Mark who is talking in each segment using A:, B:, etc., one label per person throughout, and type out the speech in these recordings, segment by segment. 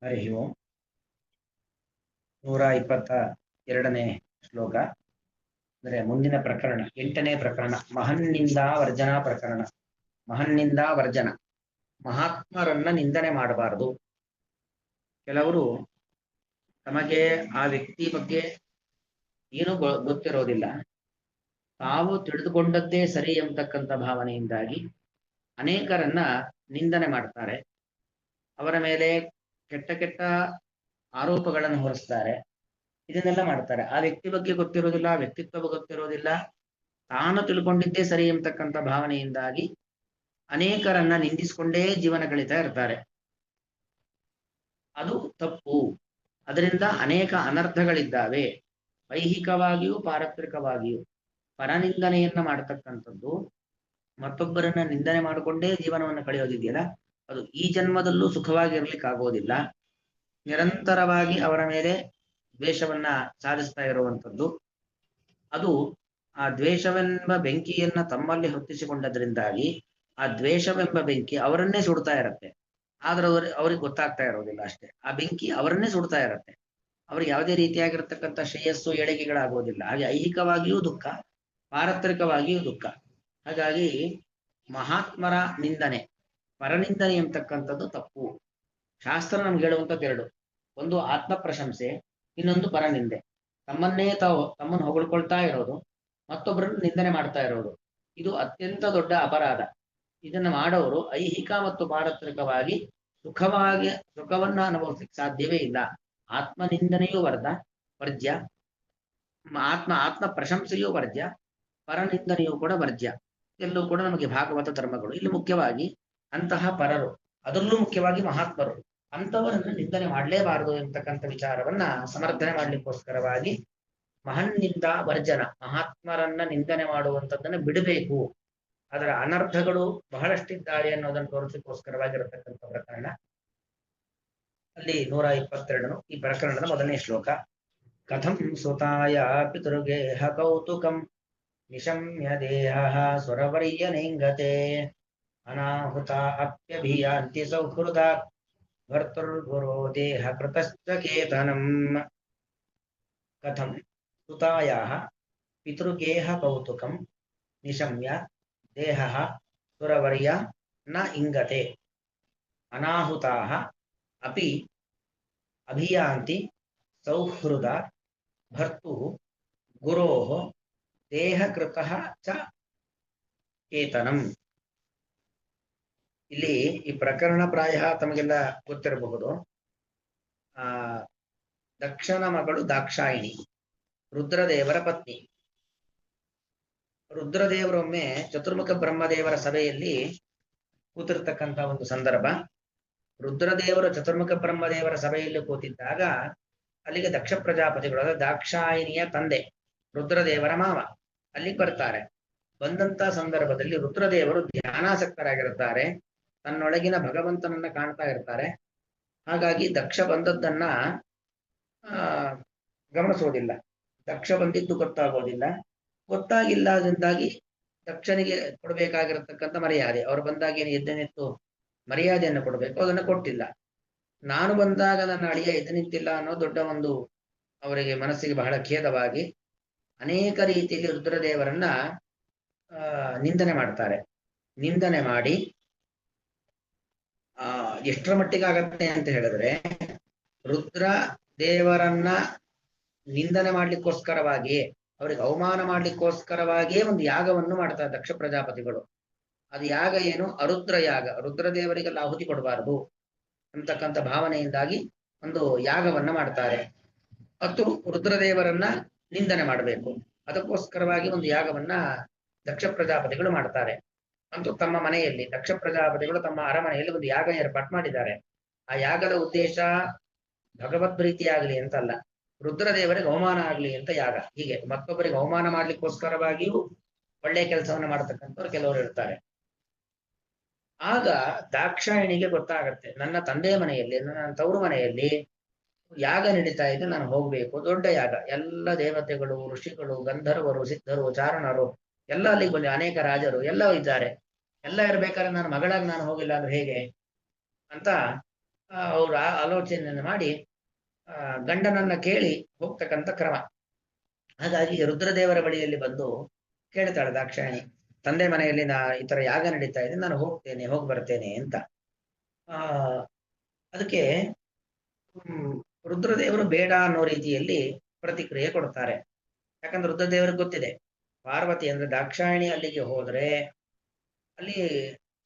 A: ಹರಿ ಓಂ 122ನೇ ಶ್ಲೋಕ ಅಂದರೆ ಮುಂದಿನ ಪ್ರಕರಣ 8ನೇ ಪ್ರಕರಣ ಮಹನ್ನಿಂದಾ ವರ್ಜನಾ ಪ್ರಕರಣ. ಮಹನ್ನಿಂದಾ ವರ್ಜನ, ಮಹಾತ್ಮರನ್ನ ನಿಂದನೆ ಮಾಡಬಾರದು. ಕೆಲವರು ತಮಗೆ ಆ ವ್ಯಕ್ತಿ ಬಗ್ಗೆ ಏನೂ ಗೊತ್ತಿರೋದಿಲ್ಲ, ತಾವು ತಿಳಿದುಕೊಂಡದ್ದೇ ಸರಿ ಎಂಬತಕ್ಕಂಥ ಭಾವನೆಯಿಂದಾಗಿ ಅನೇಕರನ್ನ ನಿಂದನೆ ಮಾಡ್ತಾರೆ. ಅವರ ಮೇಲೆ ಕೆಟ್ಟ ಕೆಟ್ಟ ಆರೋಪಗಳನ್ನು ಹೊರಿಸ್ತಾರೆ. ಇದನ್ನೆಲ್ಲ ಮಾಡ್ತಾರೆ. ಆ ವ್ಯಕ್ತಿ ಬಗ್ಗೆ ಗೊತ್ತಿರೋದಿಲ್ಲ, ವ್ಯಕ್ತಿತ್ವ ಗೊತ್ತಿರೋದಿಲ್ಲ, ತಾನು ತಿಳ್ಕೊಂಡಿದ್ದೇ ಸರಿ ಎಂಬತಕ್ಕಂಥ ಭಾವನೆಯಿಂದಾಗಿ ಅನೇಕರನ್ನ ನಿಂದಿಸಿಕೊಂಡೇ ಜೀವನ ಕಳೀತಾ ಇರ್ತಾರೆ. ಅದು ತಪ್ಪು. ಅದರಿಂದ ಅನೇಕ ಅನರ್ಥಗಳಿದ್ದಾವೆ. ಐಹಿಕವಾಗಿಯೂ ಪಾರತ್ರಿಕವಾಗಿಯೂ ಪರನಿಂದನೆಯನ್ನ ಮಾಡತಕ್ಕಂಥದ್ದು, ಮತ್ತೊಬ್ಬರನ್ನ ನಿಂದನೆ ಮಾಡಿಕೊಂಡೇ ಜೀವನವನ್ನು ಕಳೆಯೋದಿದೆಯಲ್ಲ, ಅದು ಈ ಜನ್ಮದಲ್ಲೂ ಸುಖವಾಗಿರ್ಲಿಕ್ಕಾಗೋದಿಲ್ಲ. ನಿರಂತರವಾಗಿ ಅವರ ಮೇಲೆ ದ್ವೇಷವನ್ನ ಸಾಧಿಸ್ತಾ ಇರುವಂಥದ್ದು. ಅದು ಆ ದ್ವೇಷವೆಂಬ ಬೆಂಕಿಯನ್ನ ತಮ್ಮಲ್ಲಿ ಹೊತ್ತಿಸಿಕೊಂಡದ್ರಿಂದಾಗಿ ಆ ದ್ವೇಷವೆಂಬ ಬೆಂಕಿ ಅವರನ್ನೇ ಸುಡ್ತಾ ಇರತ್ತೆ. ಆದ್ರೆ ಅವ್ರಿಗೆ ಗೊತ್ತಾಗ್ತಾ ಇರೋದಿಲ್ಲ ಅಷ್ಟೇ. ಆ ಬೆಂಕಿ ಅವರನ್ನೇ ಸುಡ್ತಾ ಇರತ್ತೆ. ಅವ್ರಿಗೆ ಯಾವುದೇ ರೀತಿಯಾಗಿರ್ತಕ್ಕಂಥ ಶ್ರೇಯಸ್ಸು ಏಳಿಗೆಗಳಾಗೋದಿಲ್ಲ. ಹಾಗೆ ಐಹಿಕವಾಗಿಯೂ ದುಃಖ, ಪಾರತ್ರಿಕವಾಗಿಯೂ ದುಃಖ. ಹಾಗಾಗಿ ಮಹಾತ್ಮರ ನಿಂದನೆ, ಪರನಿಂದನೆ ಎಂಬತಕ್ಕಂಥದ್ದು ತಪ್ಪು. ಶಾಸ್ತ್ರ ನಮ್ಗೆ ಹೇಳುವಂಥದ್ದು ಎರಡು: ಒಂದು ಆತ್ಮ ಪ್ರಶಂಸೆ, ಇನ್ನೊಂದು ಪರನಿಂದೆ. ತಮ್ಮನ್ನು ಹೊಗಳ್ಕೊಳ್ತಾ ಇರೋದು, ಮತ್ತೊಬ್ಬರನ್ನು ನಿಂದನೆ ಮಾಡ್ತಾ ಇರೋದು, ಇದು ಅತ್ಯಂತ ದೊಡ್ಡ ಅಪರಾಧ. ಇದನ್ನು ಮಾಡೋರು ಐಹಿಕ ಮತ್ತು ಪಾರತ್ರಿಕವಾಗಿ ಸುಖವನ್ನ ಅನುಭವಿಸ್ಲಿಕ್ಕೆ ಸಾಧ್ಯವೇ ಇಲ್ಲ. ಆತ್ಮನಿಂದನೆಯೂ ವರ್ಜ್ಯ, ಆತ್ಮ ಪ್ರಶಂಸೆಯೂ ವರ್ಜ್ಯ, ಪರನಿಂದನೆಯೂ ಕೂಡ ವರ್ಜ್ಯ. ಎಲ್ಲೂ ಕೂಡ ನಮಗೆ ಭಾಗವತ ಧರ್ಮಗಳು. ಇಲ್ಲಿ ಮುಖ್ಯವಾಗಿ ಅಂತಹ ಪರರು, ಅದರಲ್ಲೂ ಮುಖ್ಯವಾಗಿ ಮಹಾತ್ಮರು, ಅಂಥವರನ್ನು ನಿಂದನೆ ಮಾಡಲೇಬಾರದು ಎಂಬತಕ್ಕಂಥ ವಿಚಾರವನ್ನ ಸಮರ್ಥನೆ ಮಾಡ್ಲಿಕ್ಕೋಸ್ಕರವಾಗಿ ಮಹನ್ನಿಂದ ವರ್ಜನ, ಮಹಾತ್ಮರನ್ನ ನಿಂದನೆ ಮಾಡುವಂಥದ್ದನ್ನು ಬಿಡಬೇಕು. ಅದರ ಅನರ್ಥಗಳು ಬಹಳಷ್ಟಿದ್ದಾವೆ ಅನ್ನೋದನ್ನು ತೋರಿಸಲಿಕ್ಕೋಸ್ಕರವಾಗಿರತಕ್ಕಂಥ ಪ್ರಕರಣ. ಅಲ್ಲಿ 122 ಈ ಪ್ರಕರಣದ ಮೊದಲನೇ ಶ್ಲೋಕ. ಕಥಂ ಸುತಾಯ ಪಿತೃಗೇಹ ಕೌತುಕಂ ನಿಶಮ್ಯ ದೇಹ ಸ್ವರವರ್ಯನೇಂಗತೆ ಅನಾಹುತ ಅಪ್ಯಭಿಯಾಂತಿ ಸೌಹೃದಾ ಭರ್ತುರ್ಗುರೋ ದೇಹ ಕೃತಶ್ಚ ಕೇತನಂ. ಕಥಂ ಸುತಾಯಾಃ ಪಿತೃಗೇಹ ಕೌತುಕಂ ನಿಶಮ್ಯ ದೇಹಃ ಸುರವರ್ಯ ನ ಇಂಗತೆ ಅನಾಹುತಾಃ ಅಪಿ ಅಭಿಯಾಂತಿ ಸೌಹೃದ ಭರ್ತುಃ ಗುರೋಃ ದೇಹಕೃತಃ ಚ ಕೇತನಂ. ಇಲ್ಲಿ ಈ ಪ್ರಕರಣ ಪ್ರಾಯ ತಮಗೆಲ್ಲ ಗೊತ್ತಿರಬಹುದು. ದಕ್ಷನ ಮಗಳು ದಾಕ್ಷಾಯಿಣಿ, ರುದ್ರದೇವರ ಪತ್ನಿ. ರುದ್ರದೇವರೊಮ್ಮೆ ಚತುರ್ಮುಖ ಬ್ರಹ್ಮದೇವರ ಸಭೆಯಲ್ಲಿ ಕೂತಿರ್ತಕ್ಕಂಥ ಒಂದು ಸಂದರ್ಭ. ರುದ್ರದೇವರು ಚತುರ್ಮುಖ ಬ್ರಹ್ಮದೇವರ ಸಭೆಯಲ್ಲಿ ಕೂತಿದ್ದಾಗ ಅಲ್ಲಿಗೆ ದಕ್ಷ ಪ್ರಜಾಪತಿಗಳು, ದಾಕ್ಷಾಯಿಣಿಯ ತಂದೆ ರುದ್ರದೇವರ ಮಾವ ಅಲ್ಲಿಗೆ ಬರ್ತಾರೆ. ಬಂದಂತ ಸಂದರ್ಭದಲ್ಲಿ ರುದ್ರದೇವರು ಧ್ಯಾನಾಸಕ್ತರಾಗಿರುತ್ತಾರೆ, ತನ್ನೊಳಗಿನ ಭಗವಂತನನ್ನ ಕಾಣ್ತಾ ಇರ್ತಾರೆ. ಹಾಗಾಗಿ ದಕ್ಷ ಬಂದದ್ದನ್ನ ಗಮನಿಸೋದಿಲ್ಲ, ದಕ್ಷ ಬಂದಿದ್ದು ಗೊತ್ತಾಗೋದಿಲ್ಲ. ಗೊತ್ತಾಗಿಲ್ಲದಿಂದಾಗಿ ದಕ್ಷನಿಗೆ ಕೊಡಬೇಕಾಗಿರತಕ್ಕಂಥ ಮರ್ಯಾದೆ, ಅವರು ಬಂದಾಗ ಏನು ಎದ್ದು ನಿಂತು ಮರ್ಯಾದೆಯನ್ನು ಕೊಡಬೇಕು, ಅದನ್ನು ಕೊಟ್ಟಿಲ್ಲ. ನಾನು ಬಂದಾಗ ನನ್ನ ಅಳಿಯ ಎದ್ದು ನಿಂತಿಲ್ಲ ಅನ್ನೋ ದೊಡ್ಡ ಒಂದು ಅವರಿಗೆ ಮನಸ್ಸಿಗೆ ಬಹಳ ಖೇದವಾಗಿ ಅನೇಕ ರೀತಿಯಲ್ಲಿ ರುದ್ರದೇವರನ್ನ ನಿಂದನೆ ಮಾಡ್ತಾರೆ. ನಿಂದನೆ ಮಾಡಿ ಎಷ್ಟರ ಮಟ್ಟಿಗೆ ಆಗತ್ತೆ ಅಂತ ಹೇಳಿದ್ರೆ, ರುದ್ರ ದೇವರನ್ನ ನಿಂದನೆ ಮಾಡ್ಲಿಕ್ಕೋಸ್ಕರವಾಗಿಯೇ, ಅವರಿಗೆ ಅವಮಾನ ಮಾಡ್ಲಿಕ್ಕೋಸ್ಕರವಾಗಿಯೇ ಒಂದು ಯಾಗವನ್ನು ಮಾಡ್ತಾರೆ ದಕ್ಷ ಪ್ರಜಾಪತಿಗಳು. ಅದು ಯಾಗ ಏನು? ಅರುದ್ರ ಯಾಗ. ರುದ್ರದೇವರಿಗೆಲ್ಲ ಆಹುತಿ ಕೊಡಬಾರದು ಅಂತಕ್ಕಂಥ ಭಾವನೆಯಿಂದಾಗಿ ಒಂದು ಯಾಗವನ್ನ ಮಾಡ್ತಾರೆ. ಮತ್ತು ರುದ್ರದೇವರನ್ನ ನಿಂದನೆ ಮಾಡಬೇಕು, ಅದಕ್ಕೋಸ್ಕರವಾಗಿ ಒಂದು ಯಾಗವನ್ನ ದಕ್ಷ ಪ್ರಜಾಪತಿಗಳು ಮಾಡ್ತಾರೆ. ಅಂತೂ ತಮ್ಮ ಮನೆಯಲ್ಲಿ ದಕ್ಷ ಪ್ರಜಾಪತಿಗಳು ತಮ್ಮ ಅರಮನೆಯಲ್ಲಿ ಒಂದು ಯಾಗ ಏರ್ಪಾಟ್ ಮಾಡಿದ್ದಾರೆ. ಆ ಯಾಗದ ಉದ್ದೇಶ ಭಗವದ್ ಪ್ರೀತಿಯಾಗಲಿ ಅಂತಲ್ಲ, ರುದ್ರದೇವರಿಗೆ ಅವಮಾನ ಆಗ್ಲಿ ಅಂತ ಯಾಗ. ಹೀಗೆ ಮತ್ತೊಬ್ಬರಿಗೆ ಅವಮಾನ ಮಾಡ್ಲಿಕ್ಕೋಸ್ಕರವಾಗಿಯೂ ಒಳ್ಳೆಯ ಕೆಲಸವನ್ನ ಮಾಡತಕ್ಕಂಥವ್ರು ಕೆಲವರು ಇರ್ತಾರೆ. ಆಗ ದಾಕ್ಷಾಯಿಣಿಗೆ ಗೊತ್ತಾಗತ್ತೆ, ನನ್ನ ತಂದೆ ಮನೆಯಲ್ಲಿ, ನನ್ನ ತವರು ಮನೆಯಲ್ಲಿ ಯಾಗ ನಡೀತಾ ಇದೆ, ನಾನು ಹೋಗ್ಬೇಕು. ದೊಡ್ಡ ಯಾಗ, ಎಲ್ಲ ದೇವತೆಗಳು, ಋಷಿಗಳು, ಗಂಧರ್ವರು, ಸಿದ್ಧರು, ಚಾರಣರು ಎಲ್ಲ ಅಲ್ಲಿಗೆ ಬಂದ, ಅನೇಕ ರಾಜರು ಎಲ್ಲ ಇದ್ದಾರೆ. ಎಲ್ಲ ಇರ್ಬೇಕಾದ್ರೆ ನನ್ನ ಮಗಳಾಗಿ ನಾನು ಹೋಗಿಲ್ಲ ಅಂದ್ರೆ ಹೇಗೆ ಅಂತ ಅವರು ಆಲೋಚನೆಯನ್ನು ಮಾಡಿ ಗಂಡನನ್ನ ಕೇಳಿ ಹೋಗ್ತಕ್ಕಂಥ ಕ್ರಮ. ಹಾಗಾಗಿ ರುದ್ರದೇವರ ಬಳಿಯಲ್ಲಿ ಬಂದು ಕೇಳ್ತಾಳೆ ದಾಕ್ಷಾಯಣಿ, ತಂದೆ ಮನೆಯಲ್ಲಿ ಈ ತರ ಯಾಗ ನಡೀತಾ ಇದೆ, ನಾನು ಹೋಗ್ತೇನೆ, ಹೋಗಿ ಬರ್ತೇನೆ ಅಂತ. ಆ ಅದಕ್ಕೆ ರುದ್ರದೇವರು ಬೇಡ ಅನ್ನೋ ರೀತಿಯಲ್ಲಿ ಪ್ರತಿಕ್ರಿಯೆ ಕೊಡ್ತಾರೆ. ಯಾಕಂದ್ರೆ ರುದ್ರದೇವರಿಗೆ ಗೊತ್ತಿದೆ, ಪಾರ್ವತಿ ಅಂದ್ರೆ ದಾಕ್ಷಾಯಣಿ ಅಲ್ಲಿಗೆ ಹೋದ್ರೆ ಅಲ್ಲಿ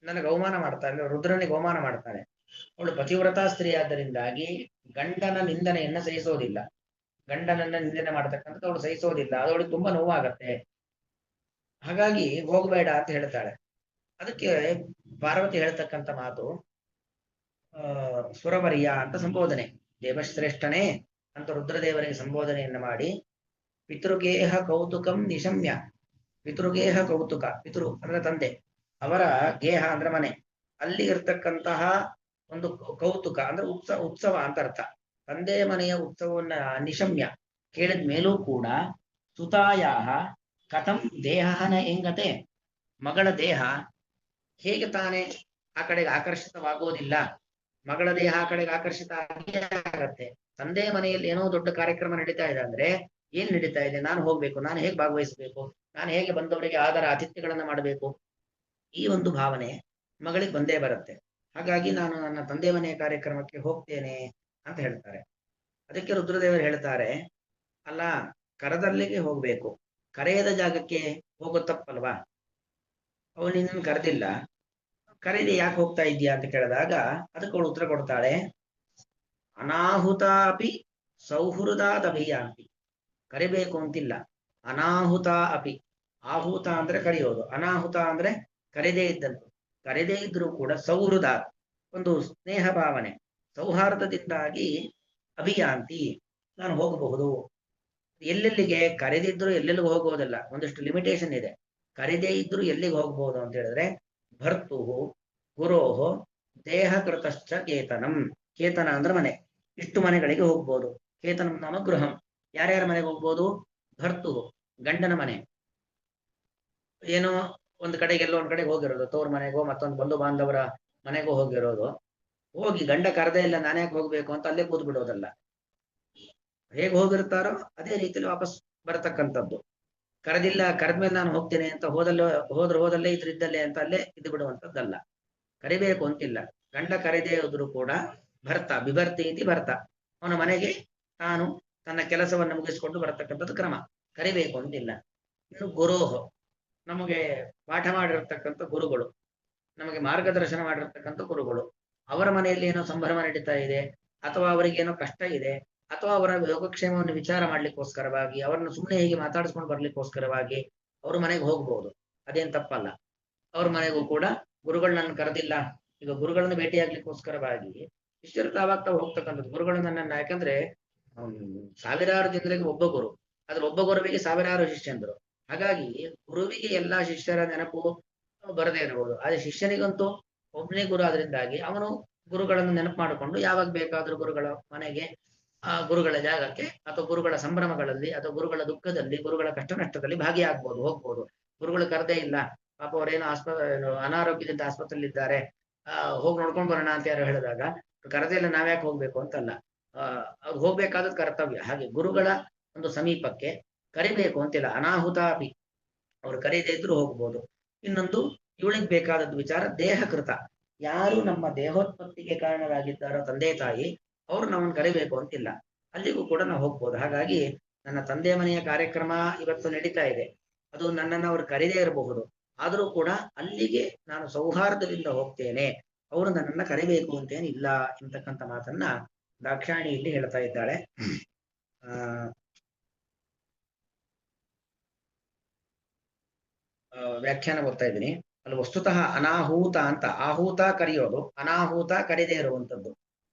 A: ನನಗೆ ಅವಮಾನ ಮಾಡ್ತಾಳೆ, ರುದ್ರನಿಗೆ ಅವಮಾನ ಮಾಡ್ತಾಳೆ. ಅವಳು ಪತಿವ್ರತಾ ಸ್ತ್ರೀ ಆದ್ದರಿಂದಾಗಿ ಗಂಡನ ನಿಂದನೆಯನ್ನ ಸಹಿಸೋದಿಲ್ಲ, ಗಂಡನನ್ನ ನಿಂದನೆ ಮಾಡ್ತಕ್ಕಂಥದ್ದು ಅವಳು ಸಹಿಸೋದಿಲ್ಲ, ಅದು ಅವಳಿಗೆ ತುಂಬಾ ನೋವಾಗತ್ತೆ. ಹಾಗಾಗಿ ಹೋಗ್ಬೇಡ ಅಂತ ಹೇಳ್ತಾಳೆ. ಅದಕ್ಕೆ ಪಾರ್ವತಿ ಹೇಳ್ತಕ್ಕಂಥ ಮಾತು ಸುರವರ್ಯ ಅಂತ ಸಂಬೋಧನೆ, ದೇವಶ್ರೇಷ್ಠನೇ ಅಂತ ರುದ್ರದೇವರಿಗೆ ಸಂಬೋಧನೆಯನ್ನ ಮಾಡಿ, ಪಿತೃಗೇಹ ಕೌತುಕಂ ನಿಶಮ್ಯ, ಪಿತೃಗೇಹ ಕೌತುಕ, ಪಿತೃ ಅಂದ್ರೆ ತಂದೆ, ಅವರ ಗೇಹ ಅಂದ್ರೆ ಮನೆ, ಅಲ್ಲಿ ಇರ್ತಕ್ಕಂತಹ ಒಂದು ಕೌತುಕ ಅಂದ್ರೆ ಉತ್ಸವ ಅಂತ ಅರ್ಥ. ತಂದೆ ಮನೆಯ ಉತ್ಸವವನ್ನ ನಿಶಮ್ಯ ಕೇಳಿದ ಮೇಲೂ ಕೂಡ ಸುತಾಯಾಹ ಕಥಂ ದೇಹನ ಹೆಂಗತೆ, ಮಗಳ ದೇಹ ಹೇಗೆ ತಾನೇ ಆ ಕಡೆಗೆ ಆಕರ್ಷಿತವಾಗೋದಿಲ್ಲ, ಮಗಳ ದೇಹ ಆ ಕಡೆಗೆ ಆಕರ್ಷಿತ ಆಗತ್ತೆ. ತಂದೆ ಮನೆಯಲ್ಲಿ ಏನೋ ದೊಡ್ಡ ಕಾರ್ಯಕ್ರಮ ನಡೀತಾ ಇದೆ ಅಂದ್ರೆ ಏನ್ ನಡೀತಾ ಇದೆ, ನಾನು ಹೋಗ್ಬೇಕು, ನಾನು ಹೇಗೆ ಭಾಗವಹಿಸಬೇಕು, ನಾನು ಹೇಗೆ ಬಂದವರಿಗೆ ಆದರ ಆತಿಥ್ಯಗಳನ್ನ ಮಾಡಬೇಕು, ಈ ಒಂದು ಭಾವನೆ ಮಗಳಿಗೆ ಬಂದೇ ಬರುತ್ತೆ. ಹಾಗಾಗಿ ನಾನು ನನ್ನ ತಂದೆ ಮನೆಯ ಕಾರ್ಯಕ್ರಮಕ್ಕೆ ಹೋಗ್ತೇನೆ ಅಂತ ಹೇಳ್ತಾರೆ. ಅದಕ್ಕೆ ರುದ್ರದೇವರು ಹೇಳ್ತಾರೆ, ಅಲ್ಲ, ಕರದಲ್ಲಿಗೆ ಹೋಗ್ಬೇಕು, ಕರೆಯದ ಜಾಗಕ್ಕೆ ಹೋಗೋ ತಪ್ಪಲ್ವಾ, ಅವಳು ನಿನ್ನನ್ನು ಕರೆದಿಲ್ಲ, ಕರೀಲಿ ಯಾಕೆ ಹೋಗ್ತಾ ಇದ್ದೀಯಾ ಅಂತ ಕೇಳಿದಾಗ ಅದಕ್ಕೆ ಅವಳು ಉತ್ತರ ಕೊಡ್ತಾಳೆ, ಅನಾಹುತ ಅಪಿ ಸೌಹೃದಾದ ಅಭಿಯಾಂತಿ, ಕರಿಬೇಕು ಅಂತಿಲ್ಲ, ಅನಾಹುತ ಅಪಿ, ಆಹುತ ಅಂದ್ರೆ ಕರೆಯೋದು, ಅನಾಹುತ ಅಂದ್ರೆ ಕರೆದೇ ಇದ್ದಂತು, ಕರೆದೇ ಇದ್ರೂ ಕೂಡ ಸೌಹೃದ ಒಂದು ಸ್ನೇಹ ಭಾವನೆ, ಸೌಹಾರ್ದದಿಂದಾಗಿ ಅಭಿಯಾಂತಿ ನಾನು ಹೋಗಬಹುದು. ಎಲ್ಲೆಲ್ಲಿಗೆ ಕರೆದಿದ್ರು ಎಲ್ಲೆಲ್ಲಿಗೆ ಹೋಗೋದಲ್ಲ, ಒಂದಷ್ಟು ಲಿಮಿಟೇಷನ್ ಇದೆ. ಕರೆದೇ ಇದ್ರು ಎಲ್ಲಿಗೆ ಹೋಗ್ಬೋದು ಅಂತ ಹೇಳಿದ್ರೆ ಭರ್ತುಹು ಗುರೋಹೋ ದೇಹ ಕೃತಶ್ಚ ಕೇತನಂ, ಕೇತನ ಅಂದ್ರೆ ಮನೆ, ಇಷ್ಟು ಮನೆಗಳಿಗೆ ಹೋಗ್ಬೋದು. ಕೇತನಂ ನಾಮ ಗೃಹಂ, ಯಾರ್ಯಾರ ಮನೆಗೆ ಹೋಗ್ಬೋದು, ಭರ್ತುಹು ಗಂಡನ ಮನೆ, ಏನೋ ಒಂದ್ ಕಡೆಗೆ ಎಲ್ಲೋ ಒಂದ್ ಕಡೆಗೆ ಹೋಗಿರೋದು, ತವ್ರ ಮನೆಗೋ ಮತ್ತೊಂದು ಬಂಧು ಬಾಂಧವರ ಮನೆಗೋ ಹೋಗಿರೋದು, ಹೋಗಿ ಗಂಡ ಕರೆದೇ ಇಲ್ಲ ನಾನ್ಯಾಕೆ ಹೋಗ್ಬೇಕು ಅಂತ ಅಲ್ಲೇ ಕೂತ್ ಬಿಡೋದಲ್ಲ, ಹೇಗೆ ಹೋಗಿರ್ತಾರೋ ಅದೇ ರೀತಿಯಲ್ಲಿ ವಾಪಸ್ ಬರತಕ್ಕಂಥದ್ದು. ಕರೆದಿಲ್ಲ, ಕರೆದ್ಮೇಲೆ ನಾನು ಹೋಗ್ತೇನೆ ಅಂತ ಹೋದಲ್ಲೇ ಇದ್ರಿದ್ದಲ್ಲೇ ಅಂತ ಅಲ್ಲೇ ಇದ್ದು ಬಿಡುವಂಥದ್ದಲ್ಲ. ಕರಿಬೇಕು ಅಂತಿಲ್ಲ, ಗಂಡ ಕರೆದೇ ಹೋದ್ರು ಕೂಡ ಭರ್ತ ಬಿಭರ್ತಿ ಇತಿ ಭರ್ತ, ಅವನ ಮನೆಗೆ ತಾನು ತನ್ನ ಕೆಲಸವನ್ನು ಮುಗಿಸಿಕೊಂಡು ಬರತಕ್ಕಂಥದ್ದು ಕ್ರಮ, ಕರಿಬೇಕು ಅಂತಿಲ್ಲ. ಇನ್ನು ಗುರೋಹ, ನಮಗೆ ಪಾಠ ಮಾಡಿರ್ತಕ್ಕಂಥ ಗುರುಗಳು, ನಮಗೆ ಮಾರ್ಗದರ್ಶನ ಮಾಡಿರ್ತಕ್ಕಂಥ ಗುರುಗಳು, ಅವರ ಮನೆಯಲ್ಲಿ ಏನೋ ಸಂಭ್ರಮ ನಡೀತಾ ಇದೆ, ಅಥವಾ ಅವರಿಗೇನೋ ಕಷ್ಟ ಇದೆ, ಅಥವಾ ಅವರ ಯೋಗಕ್ಷೇಮವನ್ನು ವಿಚಾರ ಮಾಡ್ಲಿಕ್ಕೋಸ್ಕರವಾಗಿ, ಅವರನ್ನು ಸುಮ್ಮನೆ ಹೀಗೆ ಮಾತಾಡಿಸ್ಕೊಂಡು ಬರ್ಲಿಕ್ಕೋಸ್ಕರವಾಗಿ ಅವ್ರ ಮನೆಗೆ ಹೋಗ್ಬೋದು, ಅದೇನ್ ತಪ್ಪಲ್ಲ. ಅವ್ರ ಮನೆಗೂ ಕೂಡ ಗುರುಗಳು ನನ್ನ ಕರೆದಿಲ್ಲ, ಈಗ ಗುರುಗಳನ್ನು ಭೇಟಿಯಾಗ್ಲಿಕ್ಕೋಸ್ಕರವಾಗಿ ಶಿಷ್ಯರು ತಾವಾಗ್ತಾ ಹೋಗ್ತಕ್ಕಂಥದ್ದು. ಗುರುಗಳು ನನ್ನನ್ನು, ಯಾಕಂದ್ರೆ ಸಾವಿರಾರು ಜನರಿಗೆ ಒಬ್ಬ ಗುರು, ಆದ್ರೆ ಒಬ್ಬ ಗುರುವಿಗೆ ಸಾವಿರಾರು ಶಿಷ್ಯಂದರು. ಹಾಗಾಗಿ ಗುರುವಿಗೆ ಎಲ್ಲಾ ಶಿಷ್ಯರ ನೆನಪು ಬರದೇ ಇರಬಹುದು, ಆದ್ರೆ ಶಿಷ್ಯನಿಗಂತೂ ಒಬ್ಬನೇ ಗುರು ಆದ್ರಿಂದಾಗಿ ಅವನು ಗುರುಗಳನ್ನು ನೆನಪು ಮಾಡಿಕೊಂಡು ಯಾವಾಗ ಬೇಕಾದ್ರೂ ಗುರುಗಳ ಮನೆಗೆ, ಆ ಗುರುಗಳ ಜಾಗಕ್ಕೆ, ಅಥವಾ ಗುರುಗಳ ಸಂಭ್ರಮಗಳಲ್ಲಿ, ಅಥವಾ ಗುರುಗಳ ದುಃಖದಲ್ಲಿ, ಗುರುಗಳ ಕಷ್ಟ ನಷ್ಟದಲ್ಲಿ ಭಾಗಿಯಾಗ್ಬೋದು, ಹೋಗ್ಬೋದು. ಗುರುಗಳು ಕರೆದೇ ಇಲ್ಲ, ಪಾಪ ಅವರೇನೋ ಅನಾರೋಗ್ಯದಿಂದ ಆಸ್ಪತ್ರೆಯಲ್ಲಿ ಇದ್ದಾರೆ, ಹೋಗಿ ನೋಡ್ಕೊಂಡ್ ಬರೋಣ ಅಂತ ಯಾರು ಹೇಳಿದಾಗ ಕರೆದೇ ಇಲ್ಲ ನಾವ್ಯಾಕೆ ಹೋಗ್ಬೇಕು ಅಂತಲ್ಲ, ಅವ್ರು ಹೋಗ್ಬೇಕಾದ ಕರ್ತವ್ಯ. ಹಾಗೆ ಗುರುಗಳ ಒಂದು ಸಮೀಪಕ್ಕೆ ಕರಿಬೇಕು ಅಂತಿಲ್ಲ, ಅನಾಹುತ ಅಪಿ, ಅವ್ರು ಕರೀದೇ ಇದ್ರು ಹೋಗ್ಬೋದು. ಇನ್ನೊಂದು ಇವಳಿಗೆ ಬೇಕಾದದ್ದು ವಿಚಾರ ದೇಹಕೃತ, ಯಾರು ನಮ್ಮ ದೇಹೋತ್ಪತ್ತಿಗೆ ಕಾರಣರಾಗಿದ್ದಾರೋ ತಂದೆ ತಾಯಿ, ಅವ್ರು ನಮ್ಮನ್ನು ಕರಿಬೇಕು ಅಂತಿಲ್ಲ, ಅಲ್ಲಿಗೂ ಕೂಡ ನಾವು ಹೋಗ್ಬೋದು. ಹಾಗಾಗಿ ನನ್ನ ತಂದೆ ಮನೆಯ ಕಾರ್ಯಕ್ರಮ ಇವತ್ತು ನಡೀತಾ ಇದೆ, ಅದು ನನ್ನನ್ನು ಅವ್ರು ಕರೀದೇ ಇರಬಹುದು, ಆದರೂ ಕೂಡ ಅಲ್ಲಿಗೆ ನಾನು ಸೌಹಾರ್ದದಿಂದ ಹೋಗ್ತೇನೆ, ಅವರು ನನ್ನನ್ನು ಕರಿಬೇಕು ಅಂತೇನಿಲ್ಲ ಎಂತಕ್ಕಂಥ ಮಾತನ್ನ ದಾಕ್ಷಾಯಣಿ ಇಲ್ಲಿ ಹೇಳ್ತಾ ಇದ್ದಾಳೆ. ವ್ಯಾಖ್ಯಾನ ಓದ್ತಾ ಇದ್ದೀನಿ. ಅಲ್ಲಿ ವಸ್ತುತಃ ಅನಾಹೂತ ಅಂತ, ಆಹೂತ ಕರೆಯೋದು, ಅನಾಹೂತ ಕರೆದೇ ಇರುವಂಥದ್ದು,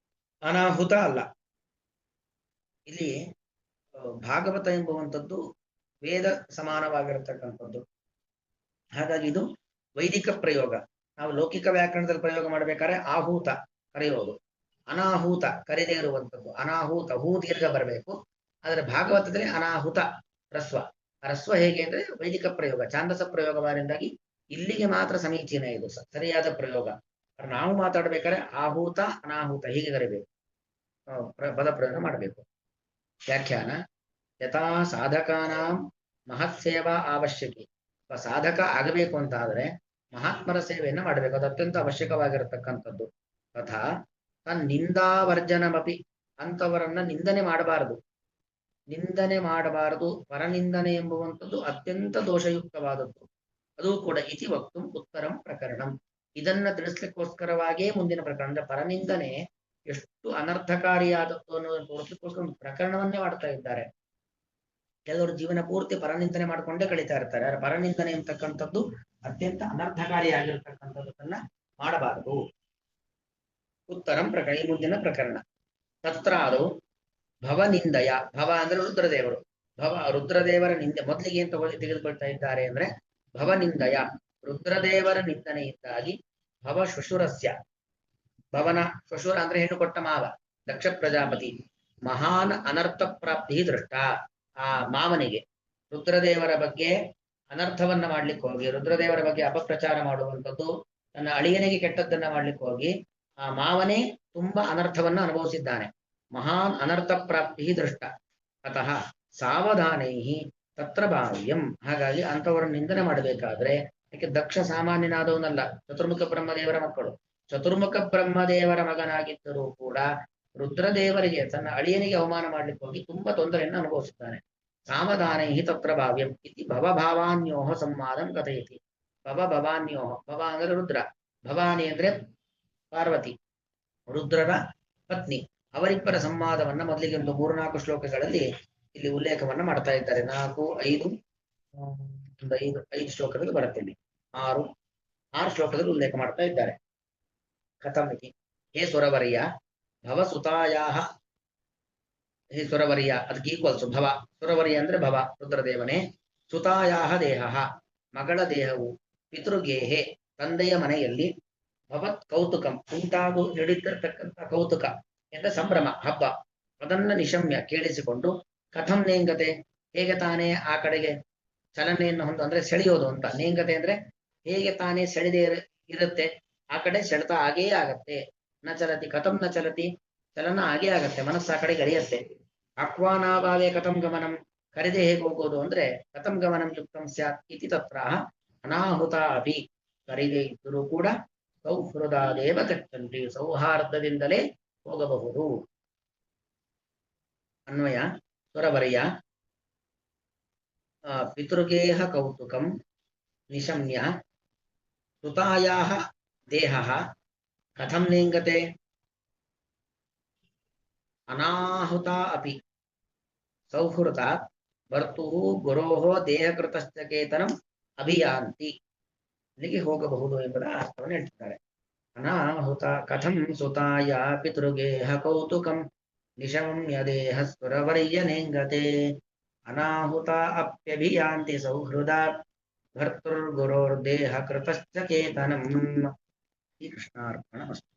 A: ಅನಾಹುತ ಅಲ್ಲ. ಇಲ್ಲಿ ಭಾಗವತ ಎಂಬುವಂಥದ್ದು ವೇದ ಸಮಾನವಾಗಿರತಕ್ಕಂಥದ್ದು, ಹಾಗಾಗಿ ಇದು ವೈದಿಕ ಪ್ರಯೋಗ. ನಾವು ಲೌಕಿಕ ವ್ಯಾಕರಣದಲ್ಲಿ ಪ್ರಯೋಗ ಮಾಡಬೇಕಾದ್ರೆ ಆಹೂತ ಕರೆಯೋದು, ಅನಾಹೂತ ಕರೆದೇ ಇರುವಂಥದ್ದು, ಅನಾಹೂತ ಹೂ ದೀರ್ಘ ಬರಬೇಕು. ಆದರೆ ಭಾಗವತದಲ್ಲಿ ಅನಾಹುತ ರಸ್ವ, ರಸ್ವ ಹೇಗೆ ಅಂದ್ರೆ ವೈದಿಕ ಪ್ರಯೋಗ, ಛಾಂದಸ ಪ್ರಯೋಗವಾರಿಂದಾಗಿ ಇಲ್ಲಿಗೆ ಮಾತ್ರ ಸಮೀಚೀನ, ಇದು ಸರಿಯಾದ ಪ್ರಯೋಗ. ನಾವು ಮಾತಾಡ್ಬೇಕಾದ್ರೆ ಆಹೂತ ಅನಾಹೂತ ಹೀಗೆ ಕರಿಬೇಕು. ಪದ ಪ್ರಯೋಗ ಮಾಡಬೇಕು. ವ್ಯಾಖ್ಯಾನ ಯಥಾ ಸಾಧಕಾನಾಂ ಮಹತ್ ಸೇವಾ ಅವಶ್ಯಕಿ. ಸಾಧಕ ಆಗಬೇಕು ಅಂತ ಆದ್ರೆ ಮಹಾತ್ಮರ ಸೇವೆಯನ್ನು ಮಾಡಬೇಕು, ಅದು ಅತ್ಯಂತ ಅವಶ್ಯಕವಾಗಿರತಕ್ಕಂಥದ್ದು. ತಥಾ ನಿಂದಾವರ್ಜನಮಪಿ, ಅಂತವರನ್ನ ನಿಂದನೆ ಮಾಡಬಾರದು. ನಿಂದನೆ ಮಾಡಬಾರದು, ಪರನಿಂದನೆ ಎಂಬುವಂಥದ್ದು ಅತ್ಯಂತ ದೋಷಯುಕ್ತವಾದದ್ದು. ಅದು ಕೂಡ ಇತಿ ವಕ್ತು ಉತ್ತರಂ ಪ್ರಕರಣಂ. ಇದನ್ನ ತಿಳಿಸ್ಲಿಕ್ಕೋಸ್ಕರವಾಗಿಯೇ ಮುಂದಿನ ಪ್ರಕರಣ, ಅಂದ್ರೆ ಪರನಿಂದನೆ ಎಷ್ಟು ಅನರ್ಥಕಾರಿಯಾದದ್ದು ಅನ್ನೋದನ್ನು ತೋರಿಸ್ಲಿಕ್ಕೋಸ್ಕರ ಒಂದು ಪ್ರಕರಣವನ್ನೇ ಮಾಡ್ತಾ ಇದ್ದಾರೆ. ಕೆಲವರು ಜೀವನ ಪೂರ್ತಿ ಪರನಿಂದನೆ ಮಾಡಿಕೊಂಡೇ ಕಳೀತಾ ಇರ್ತಾರೆ. ಆದ್ರೆ ಪರನಿಂದನೆ ಎಂತಕ್ಕಂಥದ್ದು ಅತ್ಯಂತ ಅನರ್ಥಕಾರಿಯಾಗಿರ್ತಕ್ಕಂಥದ್ದನ್ನ ಮಾಡಬಾರದು. ಉತ್ತರಂ ಪ್ರಕರಣ, ಈ ಮುಂದಿನ ಪ್ರಕರಣ. ತತ್ರಾದು ಭವನಿಂದಯ, ಭವ ಅಂದ್ರೆ ರುದ್ರದೇವರು, ರುದ್ರದೇವರ ನಿಂದೆ ಮೊದಲಿಗೆ ಏನ್ ತೆಗೆದುಕೊಳ್ತಾ ಇದ್ದಾರೆ ಅಂದ್ರೆ ಭವನಿಂದಯ, ರುದ್ರದೇವರ ನಿಂದನೆಯಿಂದಾಗಿ ಭವ ಶ್ವಶುರಸ್ಯ, ಭವನ ಶ್ವಶುರ ಅಂದ್ರೆ ಹೆಣ್ಣು ಕೊಟ್ಟ ಮಾವ ದಕ್ಷ ಪ್ರಜಾಪತಿ, ಮಹಾನ್ ಅನರ್ಥ ಪ್ರಾಪ್ತಿ ದೃಷ್ಟ. ಆ ಮಾವನಿಗೆ ರುದ್ರದೇವರ ಬಗ್ಗೆ ಅನರ್ಥವನ್ನ ಮಾಡ್ಲಿಕ್ಕೆ ಹೋಗಿ, ರುದ್ರದೇವರ ಬಗ್ಗೆ ಅಪಪ್ರಚಾರ ಮಾಡುವಂಥದ್ದು, ತನ್ನ ಅಳಿಯನಿಗೆ ಕೆಟ್ಟದ್ದನ್ನ ಮಾಡ್ಲಿಕ್ಕೆ ಹೋಗಿ ಆ ಮಾವನೇ ತುಂಬಾ ಅನರ್ಥವನ್ನ ಅನುಭವಿಸಿದ್ದಾನೆ. ಮಹಾನ್ ಅನರ್ಥ ಪ್ರಾಪ್ತಿ ದೃಷ್ಟ. ಅತಃ ಸಾವಧಾನೈ ತತ್ರ ಭಾವ್ಯಂ. ಹಾಗಾಗಿ ಅಂಥವರನ್ನು ನಿಂದನೆ ಮಾಡಬೇಕಾದ್ರೆ, ಯಾಕೆ ದಕ್ಷ ಸಾಮಾನ್ಯನಾದವನಲ್ಲ, ಚತುರ್ಮುಖ ಬ್ರಹ್ಮದೇವರ ಮಕ್ಕಳು. ಚತುರ್ಮುಖ ಬ್ರಹ್ಮದೇವರ ಮಗನಾಗಿದ್ದರೂ ಕೂಡ ರುದ್ರದೇವರಿಗೆ, ತನ್ನ ಅಳಿಯನಿಗೆ ಅವಮಾನ ಮಾಡ್ಲಿಕ್ಕೆ ಹೋಗಿ ತುಂಬಾ ತೊಂದರೆಯನ್ನು ಅನುಭವಿಸುತ್ತಾನೆ. ಸಾವಧಾನೈ ತತ್ರ ಭಾವ್ಯಂ ಇತಿ ಭವಭಾವಾನ್ಯೋಹ ಸಂವಾದಂ ಕಥಯತಿ. ಭವಾನ್ಯೋಹ, ಭವ ಅಂದ್ರೆ ರುದ್ರ, ಭವಾನಿ ಅಂದ್ರೆ ಪಾರ್ವತಿ, ರುದ್ರರ ಪತ್ನಿ. ಅವರಿಬ್ಬರ ಸಂವಾದವನ್ನ ಮೊದಲಿಗೆ ಒಂದು 3-4 ಶ್ಲೋಕಗಳಲ್ಲಿ ಇಲ್ಲಿ ಉಲ್ಲೇಖವನ್ನ ಮಾಡ್ತಾ ಇದ್ದಾರೆ. 4, 5, ಒಂದು 5 ಶ್ಲೋಕದಲ್ಲಿ ಬರುತ್ತೆ. ಇಲ್ಲಿ 6 ಶ್ಲೋಕದಲ್ಲಿ ಉಲ್ಲೇಖ ಮಾಡ್ತಾ ಇದ್ದಾರೆ. ಕಥಮಿತಿ, ಹೇ ಸುರವರ್ಯ ಭವಸುತಾಯಾಹ, ಹೇ ಸುರವರ್ಯ, ಅದಕ್ಕೆ ಈಕ್ವಲ್ಸು ಭವ. ಸುರವರ್ಯ ಅಂದ್ರೆ ಭವ, ರುದ್ರದೇವನೇ. ಸುತಾಯಾಹ ದೇಹ, ಮಗಳ ದೇಹವು. ಪಿತೃಗೇಹೆ, ತಂದೆಯ ಮನೆಯಲ್ಲಿ. ಭವತ್ ಕೌತುಕಂ, ಉಂಟಾಗು ಹಿಡಿದಿರ್ತಕ್ಕಂಥ ಕೌತುಕ ಎಂದ ಸಂಭ್ರಮ, ಹಬ್ಬ. ಅದನ್ನ ನಿಶಮ್ಯ, ಕೇಳಿಸಿಕೊಂಡು. ಕಥಂ ನೇಂಗತೆ, ಹೇಗೆ ತಾನೇ ಆ ಕಡೆಗೆ ಚಲನೆಯನ್ನು ಹೊಂದು, ಅಂದ್ರೆ ಸೆಳೆಯೋದು ಅಂತ. ನೇಂಗತೆ ಅಂದ್ರೆ ಹೇಗೆ ತಾನೇ ಸೆಳೆದೇ ಇರುತ್ತೆ, ಆ ಕಡೆ ಸೆಳೆತ ಆಗೇ ಆಗತ್ತೆ. ನ ಚಲತಿ, ಕಥಂ ನ ಚಲತಿ, ಚಲನ ಆಗೇ ಆಗತ್ತೆ, ಮನಸ್ಸು ಆ ಕಡೆಗೆ ಅರಿಯತ್ತೆ. ಆಹ್ವಾನಾಭಾವೇ ಕಥಂ ಗಮನಂ, ಕರೆದೇ ಹೇಗೆ ಹೋಗೋದು ಅಂದ್ರೆ ಕಥಂ ಗಮನಂ ಯುಕ್ತಂ ಸ್ಯಾತ್ ಇತಿ ತತ್ರ ಅನಾಹುತ ಅಪಿ. ಕರೆದೇ ಇದ್ದರೂ ಕೂಡ ಸೌಹೃದಾದೇವ ಗಚ್ಚಂತಿ, ಸೌಹಾರ್ದದಿಂದಲೇ ಹೋಗಬಹುದು. ಅನ್ವಯ ಸುರವರ್ಯ ಪಿತೃಗೇಹ ಕೌತುಕಂ ನಿಶಮ್ಯ ಸುತಾಯಾಹ ದೇಹಃ ಕಥಂ ನೇಂಗತೆ. ಅನಾಹುತ ಅಪಿ ಸೌಹೃದಾತ್ ಭರ್ತುಃ ಗುರೋಃ ದೇಹಕೃತಶ್ಚೇತನಂ ಅಭಿಯಾಂತಿ. ಇಲ್ಲಿಗೆ ಹೋಗಬಹುದು ಎಂಬುದ ಅರ್ಥವನ್ನು ಹೇಳ್ತಿದ್ದಾರೆ. ಅನಾಹುತ ಕಥಂ ಸುತಾಯ ಪಿತೃಗೇಹ ಕೌತುಕಂ ನಿಶಮ್ಯ ದೇಹ ಸುರವರ್ಯ ನೇಂಗತೆ. ಅನಾಹುತ ಅಪ್ಯಭಿಯಾಂತಿ ಸೌಹೃದಾತ್ ಭರ್ತುರ್ಗುರೋರ್ದೇಹ ಕೃತಶ್ಚೇತನಂ. ಶ್ರೀ ಕೃಷ್ಣಾರ್ಪಣಮಸ್ತು.